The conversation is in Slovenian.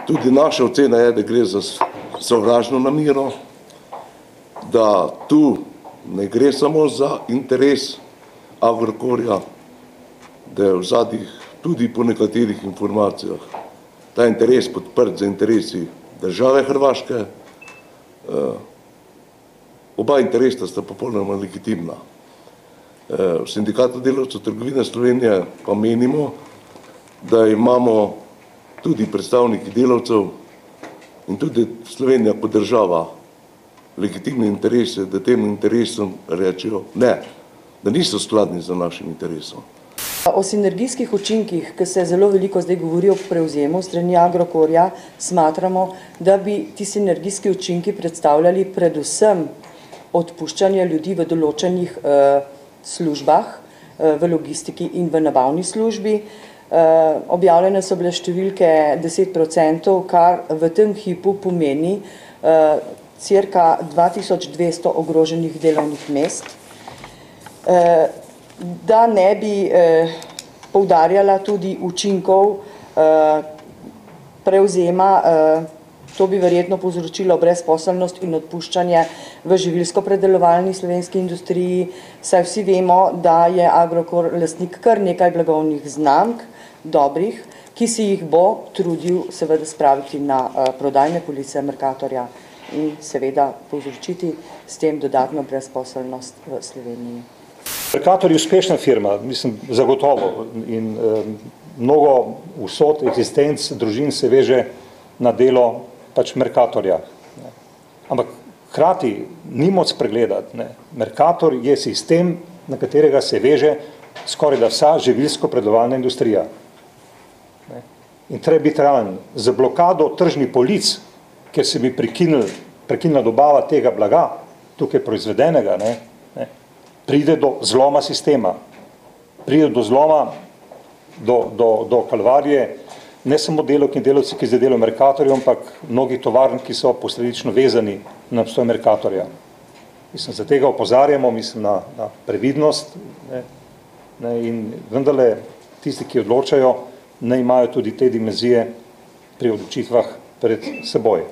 Tudi naša ocena je, da gre za sovražno namero, da tu ne gre samo za interes Agrokorja, da je v zadnjih tudi po nekaterih informacijah ta interes podprt za interesi države Hrvaške. Oba interesa sta popolnoma legitimna. V Sindikatu delavcev trgovine Slovenije pa menimo, da imamo tudi predstavniki delavcev in tudi Slovenija kot država legitimne interese, da tem interesom rečejo ne, da niso skladni z našim interesom. O sinergijskih učinkih, ki se zelo veliko zdaj govori o prevzemu strani Agrokorja, smatramo, da bi ti sinergijski učinki predstavljali predvsem odpuščanje ljudi v določenih službah, v logistiki in v nabavni službi. Objavljene so bile številke 10%, kar v tem hipu pomeni cirka 2200 ogroženih delovnih mest. Da ne bi poudarjala tudi učinkov prevzema, to bi verjetno povzročilo brezposelnost in odpuščanje v živilsko-predelovalni slovenski industriji, saj vsi vemo, da je Agrokor lastnik kar nekaj blagovnih znamk, dobrih, ki si jih bo trudil seveda spraviti na prodajne police Mercatorja in seveda povzročiti s tem dodatno brezposelnost v Sloveniji. Mercator je uspešna firma, mislim, zagotovo, in mnogo vsot eksistenc družin se veže na delo pač Mercatorja. Ampak hkrati ni moč spregledati, Mercator je sistem, na katerega se veže skoraj da vsa živilsko-predelovalna industrija. In treba biti realen, z blokado tržnih polic, ker se bi prekinila dobava tega blaga, tukaj proizvedenega, pride do zloma sistema, pride do zloma, do kalvarije, ne samo delavk in delavci, ki zdaj delajo v Mercatorju, ampak mnogi tovarn, ki so posledično vezani na obstoj Mercatorja. Mislim, za tega opozarjamo, mislim, na previdnost in vendarle tisti, ki odločajo, ne imajo tudi te dimenzije pri odločitvah pred seboj.